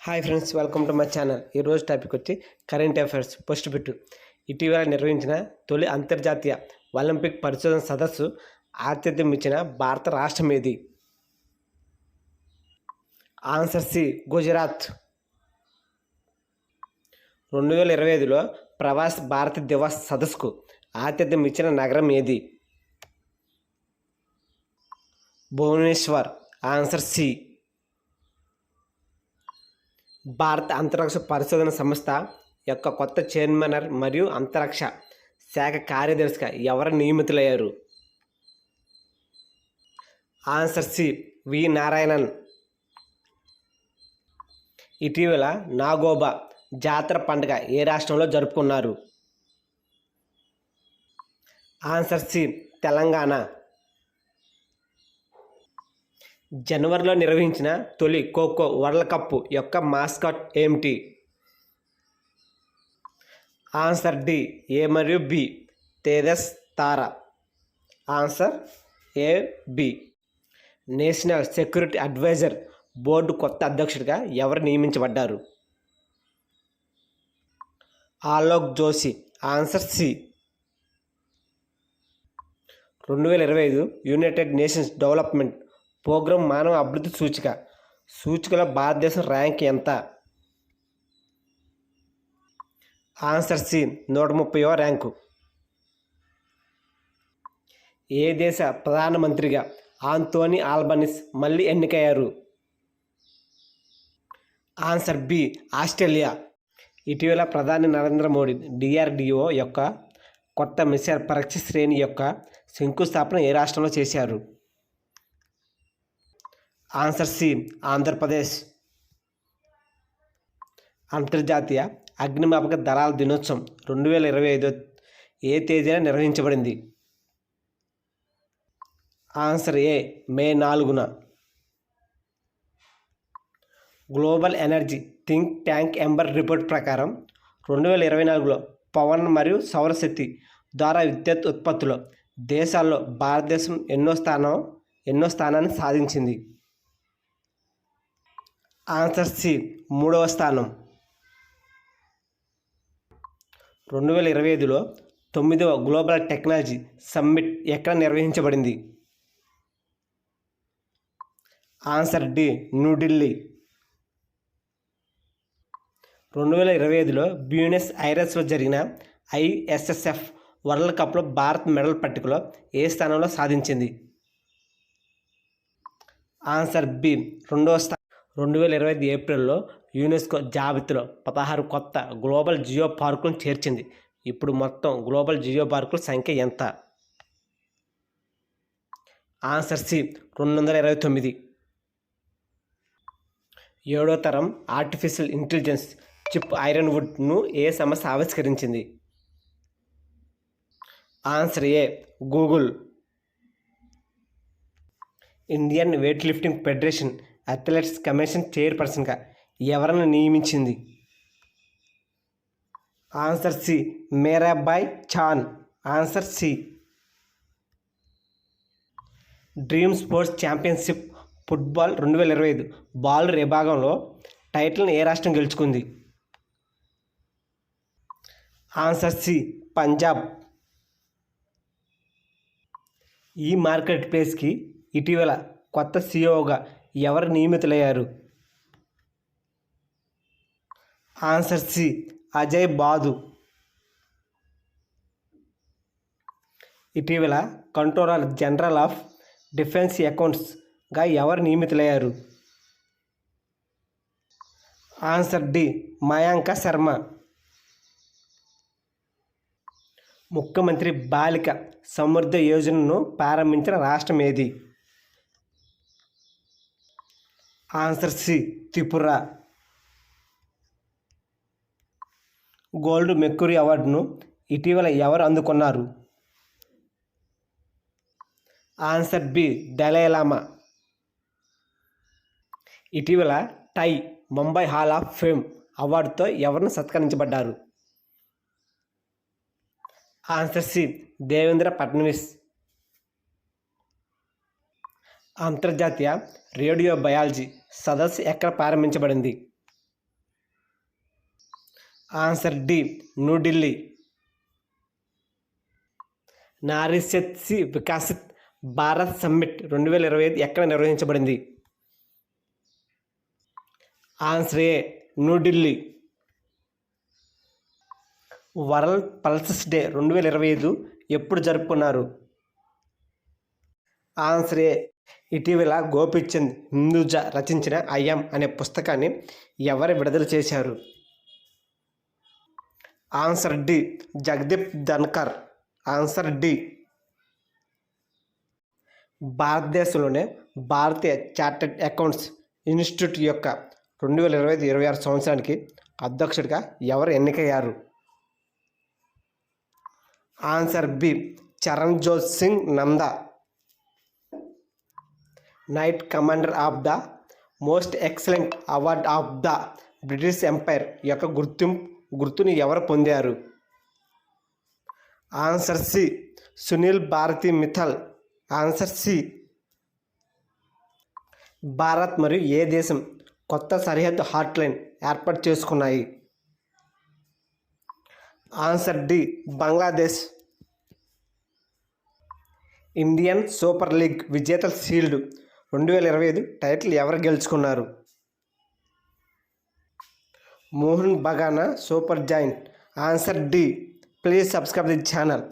Hi friends, welcome to my channel. ఈరోజు topic వచ్చి current affairs post bit. ఇటీవల నిర్వహించిన తొలి అంతర్జాతీయ ఒలింపిక్ పరిశోధన సదస్సు ఆతిథ్యం ఇచ్చిన భారత రాష్ట్రం ఏది? Answer C, Gujarat. 2025లో ప్రవాస్ భారత్ దివస్ సదస్సుకు ఆతిథ్యం ఇచ్చిన నగరం ఏది? భువనేశ్వర్. Answer C. భారత అంతరిక్ష పరిశోధన సంస్థ యొక్క కొత్త చైర్మన్ మరియు అంతరిక్ష శాఖ కార్యదర్శిగా ఎవరు నియమితులయ్యారు? Answer C, V Narayanan. ఇటీవల నాగోబా జాతర పండుగ ఏ రాష్ట్రంలో జరుపుకున్నారు? Answer C, Telangana. జనవరిలో నిర్వహించిన తొలి ఖోఖో వరల్డ్ కప్ యొక్క మాస్కాట్ ఏమిటి? ఆన్సర్ డి, ఏ మరియు B, Tejas Tara. Answer A, B. National security advisor board కొత్త అధ్యక్షుడిగా ఎవరు నియమించబడ్డారు? Alok Joshi. Answer C. 2025 United Nations Development Programme మానవ అభివృద్ధి సూచికలో భారతదేశం ర్యాంక్ ఎంత? ఆన్సర్ సి, 130వ ర్యాంకు. ఏ దేశ ప్రధానమంత్రిగా ఆంటోనీ ఆల్బనీస్ మళ్ళీ ఎన్నికయ్యారు? Answer B, Australia. ఇటీవల ప్రధాని నరేంద్ర మోడీ డిఆర్డిఓ యొక్క కొత్త మిసైల్ పరీక్ష శ్రేణి యొక్క శంకుస్థాపన ఏ రాష్ట్రంలో చేశారు? Answer C, Andhra Pradesh. అంతర్జాతీయ అగ్నిమాపక దళాల దినోత్సవం 2025 ఏ తేదీన నిర్వహించబడింది? ఆన్సర్ ఏ, మే 4న. Global energy think tank ఎంబర్ report ప్రకారం 2024లో పవన్ మరియు సౌరశక్తి ద్వారా విద్యుత్ ఉత్పత్తిలో దేశాల్లో భారతదేశం ఎన్నో స్థానాన్ని సాధించింది? ఆన్సర్ సి, 3వ స్థానం. 2025లో 9వ గ్లోబల్ టెక్నాలజీ సమ్మిట్ ఎక్కడ నిర్వహించబడింది? Answer D, New Delhi. 2025లో బ్యూనస్ ఐరెస్లో జరిగిన ఐఎస్ఎస్ఎఫ్ వరల్డ్ కప్లో భారత్ మెడల్ పట్టికలో ఏ స్థానంలో సాధించింది? ఆన్సర్ బి, 2వ స్థానం. 2025 ఏప్రిల్లో యునెస్కో జాబితాలో 16 కొత్త గ్లోబల్ జియో పార్కులను చేర్చింది. ఇప్పుడు మొత్తం గ్లోబల్ జియో పార్కుల సంఖ్య ఎంత? Answer C, 229. 7వ తరం ఆర్టిఫిషియల్ ఇంటెలిజెన్స్ చిప్ ఐరన్వుడ్ను ఏ సంస్థ ఆవిష్కరించింది? Answer A, Google. Indian weight lifting federation athletics commission చైర్పర్సన్గా ఎవరిని నియమించింది? Answer C, Mirabai Chanu. Answer C. Dream sports championship football 2025 బాలుర విభాగంలో టైటిల్ని ఏ రాష్ట్రం గెలుచుకుంది? Answer C, Punjab. ఈ మార్కెట్ ప్లేస్కి ఇటీవల కొత్త సిఇఓగా ఎవరు నియమితులయ్యారు? Answer C, Ajay Badu. ఇటీవల కంట్రోలర్ జనరల్ ఆఫ్ డిఫెన్స్ అకౌంట్స్గా ఎవరు నియమితులయ్యారు? Answer D, మయాంక Sharma. ముఖ్యమంత్రి బాలిక సమృద్ధి యోజనను ప్రారంభించిన రాష్ట్రం ఏది? Answer C, Tripura. Gold mercury అవార్డును ఇటీవల ఎవరు అందుకున్నారు? Answer B, Dalai Lama. ఇటీవల TiE Mumbai hall of fame అవార్డుతో ఎవరిని సత్కరించబడ్డారు? Answer C, Devendra Fadnavis. అంతర్జాతీయ రేడియో బయాలజీ సదస్సు ఎక్కడ ప్రారంభించబడింది? Answer D New Delhi. Nari Shakti Viksit Bharat summit 2025 ఎక్కడ నిర్వహించబడింది? Answer A New Delhi. World pulses day 2025 ఎప్పుడు జరుపుకున్నారు? ఆన్సర్ ఏ ఇటీవల గోపీచంద్ హిందూజా రచించిన ఐఎమ్ అనే పుస్తకాన్ని ఎవరు విడుదల చేశారు? Answer D Jagdeep Dhankhar. Answer D. భారతదేశంలోనే భారతీయ చార్టెడ్ అకౌంట్స్ ఇన్స్టిట్యూట్ యొక్క 2025-26 సంవత్సరానికి అధ్యక్షుడిగా ఎవరు ఎన్నికయ్యారు? Answer B Charanjot Singh Nanda. Knight commander of the most excellent award of the British empire యొక్క గుర్తుని ఎవరు పొందారు? Answer C Sunil Bharti Mittal. Answer C. Bharat మరియు ఏ దేశం కొత్త సరిహద్దు హాట్లైన్ ఏర్పాటు చేసుకున్నాయి? Answer D Bangladesh. Indian super league విజేతల షీల్డ్ 2025 టైటిల్ ఎవరు గెలుచుకున్నారు? Mohun Bagan super giant. Answer D. Please subscribe the channel.